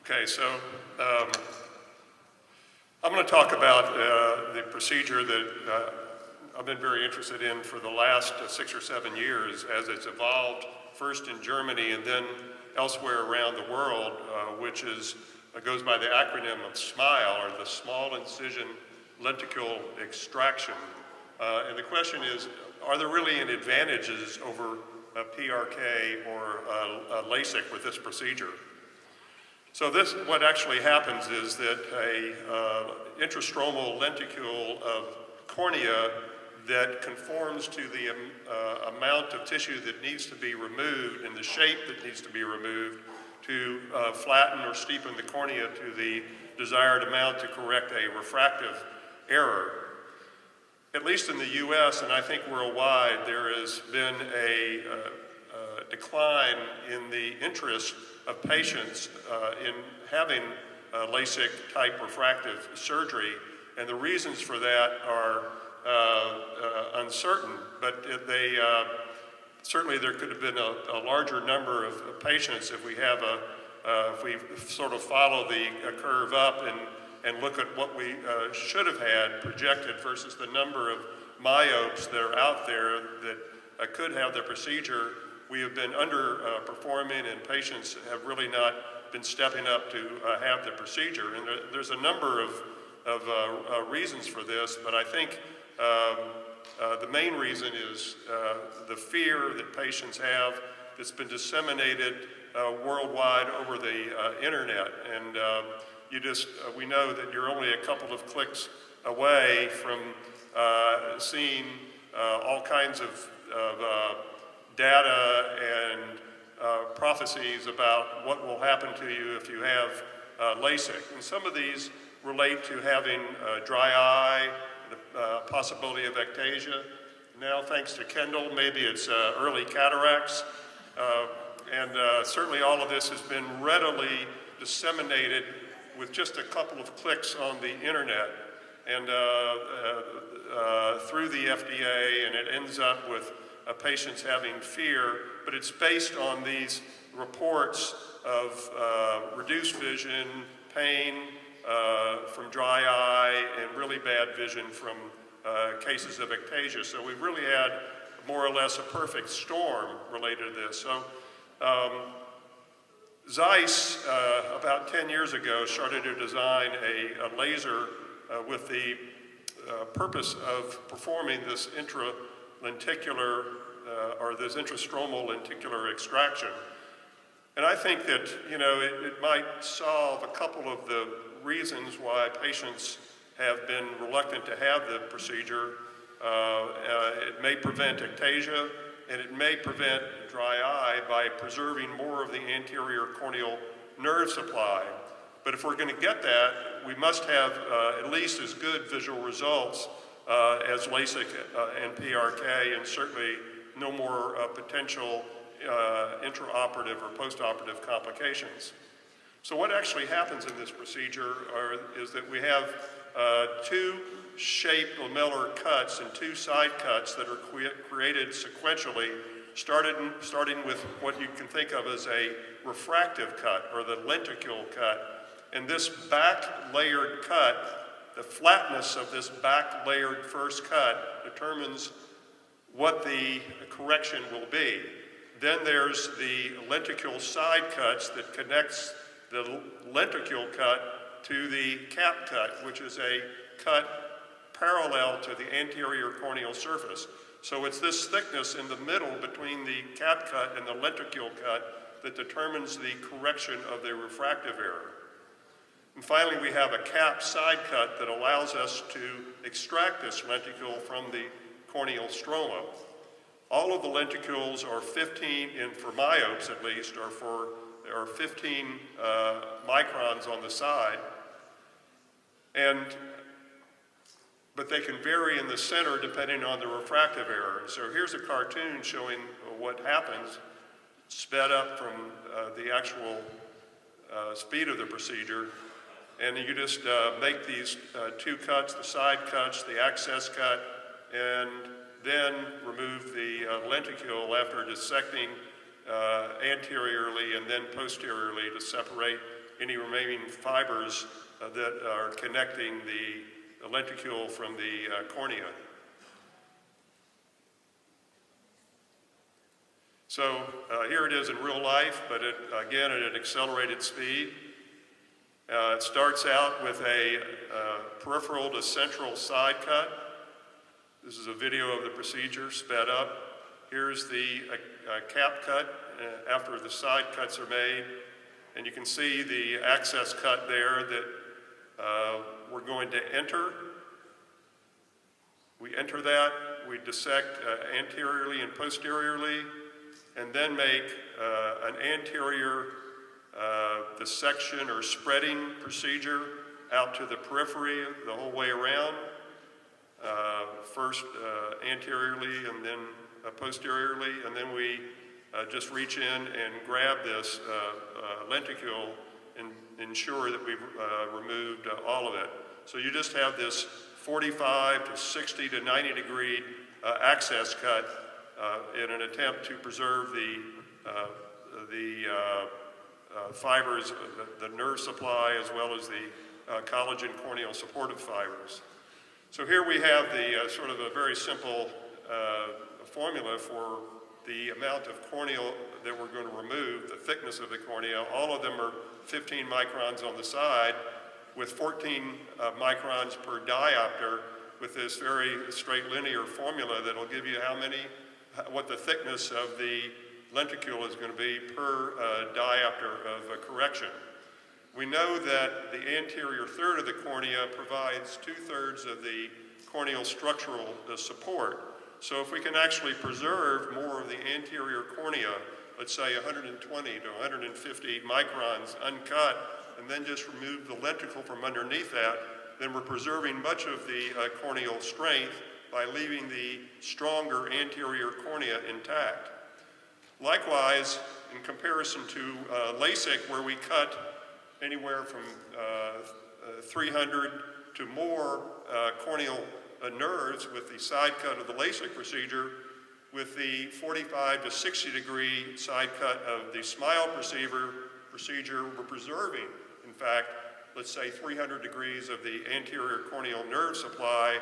Okay, so I'm going to talk about the procedure that I've been very interested in for the last 6 or 7 years as it's evolved first in Germany and then elsewhere around the world, which goes by the acronym of SMILE, or the small incision lenticule extraction. And the question is, are there really any advantages over PRK or LASIK with this procedure? So what actually happens is that a intrastromal lenticule of cornea that conforms to the amount of tissue that needs to be removed and the shape that needs to be removed to flatten or steepen the cornea to the desired amount to correct a refractive error. At least in the US, and I think worldwide, there has been a decline in the interest of patients in having LASIK type refractive surgery, and the reasons for that are uncertain, but certainly there could have been a larger number of patients if we sort of follow the curve up and look at what we should have had projected versus the number of myopes that are out there that could have the procedure. We have been underperforming, and patients have really not been stepping up to have the procedure. And there's a number of reasons for this, but I think the main reason is the fear that patients have that's been disseminated worldwide over the internet. And we know that you're only a couple of clicks away from seeing all kinds of data and prophecies about what will happen to you if you have LASIK. And some of these relate to having dry eye, the possibility of ectasia. Now, thanks to Kendall, maybe it's early cataracts. And certainly all of this has been readily disseminated with just a couple of clicks on the internet and through the FDA, and it ends up with patients having fear, but it's based on these reports of reduced vision, pain from dry eye, and really bad vision from cases of ectasia. So we've really had more or less a perfect storm related to this. So Zeiss, about 10 years ago, started to design a laser with the purpose of performing this intralenticular or this intrastromal lenticular extraction. And I think that, it might solve a couple of the reasons why patients have been reluctant to have the procedure. It may prevent ectasia, and it may prevent dry eye by preserving more of the anterior corneal nerve supply. But if we're going to get that, we must have at least as good visual results as LASIK and PRK, and certainly no more potential intraoperative or postoperative complications. So what actually happens in this procedure is that we have two shaped lamellar cuts and two side cuts that are created sequentially, starting with what you can think of as a refractive cut, or the lenticule cut. And this back layered cut, the flatness of this back layered first cut determines what the correction will be. Then there's the lenticule side cuts that connects the lenticule cut to the cap cut, which is a cut parallel to the anterior corneal surface. So it's this thickness in the middle between the cap cut and the lenticule cut that determines the correction of the refractive error. And finally, we have a cap side cut that allows us to extract this lenticule from the corneal stroma. All of the lenticules are 15, and for myopes at least, are 15 microns on the side. But they can vary in the center depending on the refractive error. So here's a cartoon showing what happens, sped up from the actual speed of the procedure. And you just make these two cuts, the side cuts, the access cut, and then remove the lenticule after dissecting anteriorly and then posteriorly to separate any remaining fibers that are connecting the lenticule from the cornea. So here it is in real life, but again at an accelerated speed. It starts out with a peripheral to central side cut. This is a video of the procedure sped up. Here's the cap cut after the side cuts are made. And you can see the access cut there that we're going to enter. We enter that, we dissect anteriorly and posteriorly, and then make an anterior dissection or spreading procedure out to the periphery the whole way around. First anteriorly and then posteriorly, and then we just reach in and grab this lenticule and ensure that we've removed all of it. So you just have this 45 to 60 to 90 degree access cut in an attempt to preserve the fibers, the nerve supply, as well as the collagen corneal supportive fibers. So here we have the sort of a very simple formula for the amount of corneal that we're going to remove, the thickness of the cornea. All of them are 15 microns on the side with 14 microns per diopter, with this very straight linear formula that'll give you what the thickness of the lenticule is going to be per diopter of correction. We know that the anterior third of the cornea provides 2/3 of the corneal structural support. So if we can actually preserve more of the anterior cornea, let's say 120 to 150 microns uncut, and then just remove the lenticle from underneath that, then we're preserving much of the corneal strength by leaving the stronger anterior cornea intact. Likewise, in comparison to LASIK, where we cut anywhere from 300 to more corneal nerves with the side cut of the LASIK procedure, with the 45 to 60 degree side cut of the SMILE procedure, we're preserving, in fact, let's say 300 degrees of the anterior corneal nerve supply,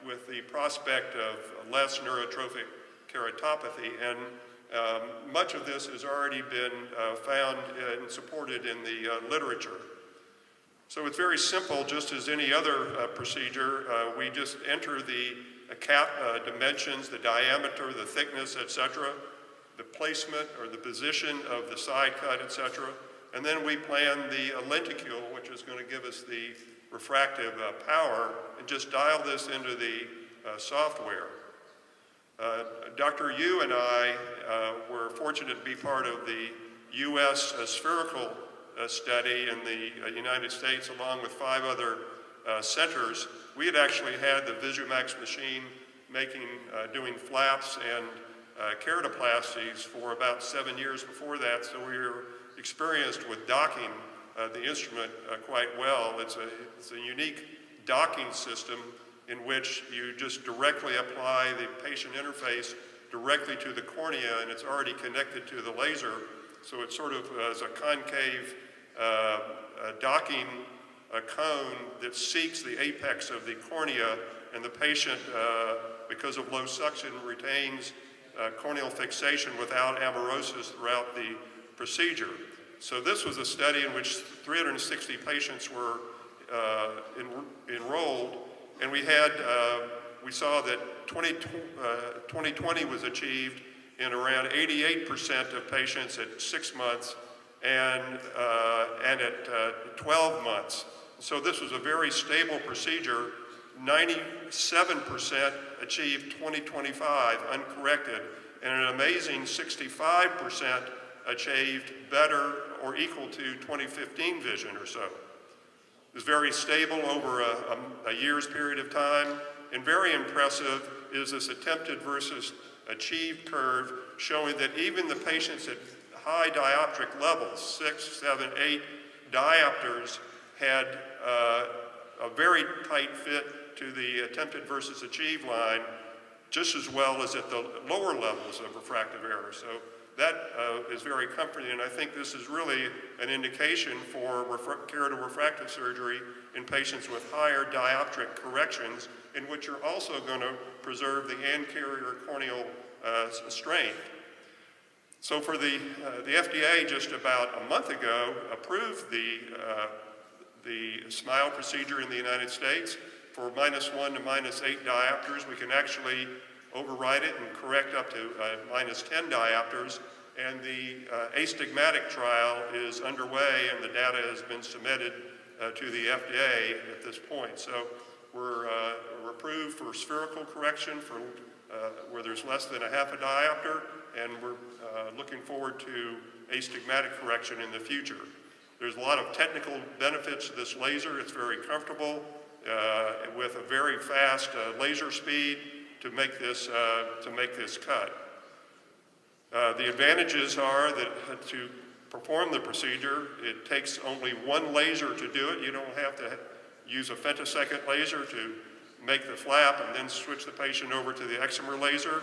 with the prospect of less neurotrophic keratopathy. And much of this has already been found and supported in the literature. So it's very simple, just as any other procedure. We just enter the cap dimensions, the diameter, the thickness, etc., the placement or the position of the side cut, etc., and then we plan the lenticule, which is going to give us the refractive power, and just dial this into the software. Dr. Yu and I were fortunate to be part of the U.S. spherical study in the United States, along with 5 other centers. We had actually had the Visumax machine doing flaps and keratoplasties for about 7 years before that, so we were experienced with docking the instrument quite well. It's a unique docking system in which you just directly apply the patient interface directly to the cornea, and it's already connected to the laser. So it's sort of as a concave docking cone that seeks the apex of the cornea, and the patient, because of low suction, retains corneal fixation without amaurosis throughout the procedure. So this was a study in which 360 patients were enrolled, and we saw that 20/20 was achieved in around 88% of patients at 6 months and at 12 months. So this was a very stable procedure. 97% achieved 20/25 uncorrected, and an amazing 65% achieved better or equal to 20/15 vision or so. It was very stable over a year's period of time, and very impressive is this attempted versus achieved curve, showing that even the patients at high dioptric levels, 6, 7, 8 diopters, had a very tight fit to the attempted versus achieved line, just as well as at the lower levels of refractive error. So that is very comforting, and I think this is really an indication for keratorefractive surgery in patients with higher dioptric corrections, in which you're also going to preserve the anterior corneal strength. So for the FDA just about a month ago approved the SMILE procedure in the United States for -1 to -8 diopters. We can actually override it and correct up to -10 diopters, and the astigmatic trial is underway, and the data has been submitted to the FDA at this point. So we're approved for spherical correction for where there's less than a half a diopter, and we're looking forward to astigmatic correction in the future. There's a lot of technical benefits to this laser. It's very comfortable with a very fast laser speed to make this cut. The advantages are that to perform the procedure, it takes only one laser to do it. You don't have to use a femtosecond laser to make the flap and then switch the patient over to the excimer laser.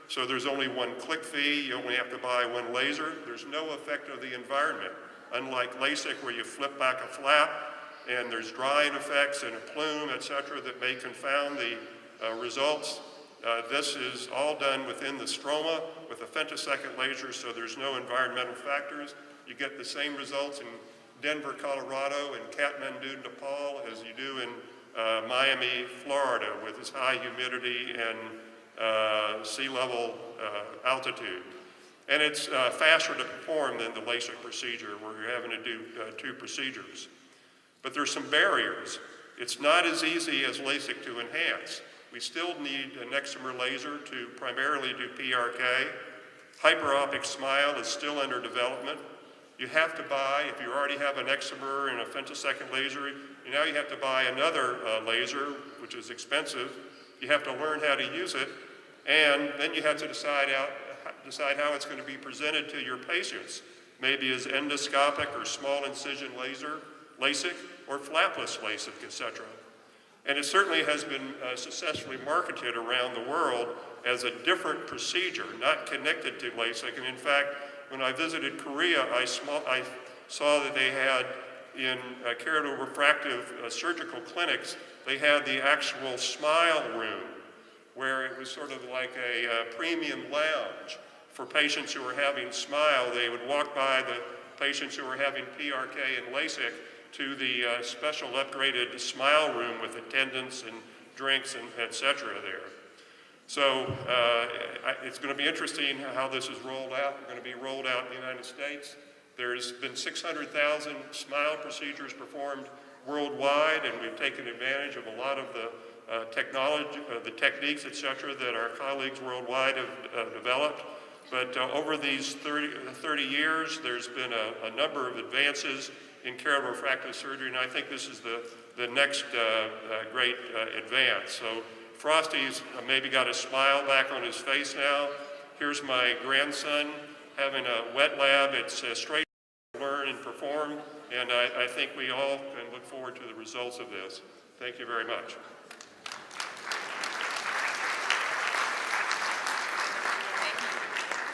So there's only one click fee. You only have to buy one laser. There's no effect of the environment. Unlike LASIK, where you flip back a flap and there's drying effects and a plume, etc., that may confound the results. This is all done within the stroma with a femtosecond laser, so there's no environmental factors. You get the same results in Denver, Colorado, and Kathmandu, Nepal, as you do in Miami, Florida, with its high humidity and sea level altitude. And it's faster to perform than the LASIK procedure, where you're having to do 2 procedures. But there's some barriers. It's not as easy as LASIK to enhance. We still need an excimer laser to primarily do PRK. Hyperopic SMILE is still under development. You have to buy, if you already have an excimer and a femtosecond laser, now you have to buy another laser, which is expensive. You have to learn how to use it, and then you have to decide how it's going to be presented to your patients, maybe as endoscopic or small incision laser, LASIK, or flapless LASIK, etc. And it certainly has been successfully marketed around the world as a different procedure, not connected to LASIK. And in fact, when I visited Korea, I saw that they had in keratorefractive surgical clinics, they had the actual SMILE room, where it was sort of like a premium lounge for patients who were having SMILE. They would walk by the patients who were having PRK and LASIK to the special upgraded SMILE room with attendants and drinks and etc. there. So it's going to be interesting how this is rolled out. It's going to be rolled out in the United States. There's been 600,000 SMILE procedures performed worldwide, and we've taken advantage of a lot of the technology, the techniques, etc., that our colleagues worldwide have developed. But over these 30 years, there's been a number of advances in keratorefractive surgery, and I think this is the next great advance. So Frosty's maybe got a smile back on his face now. Here's my grandson having a wet lab. It's straight to learn and perform, and I think we all can look forward to the results of this. Thank you very much.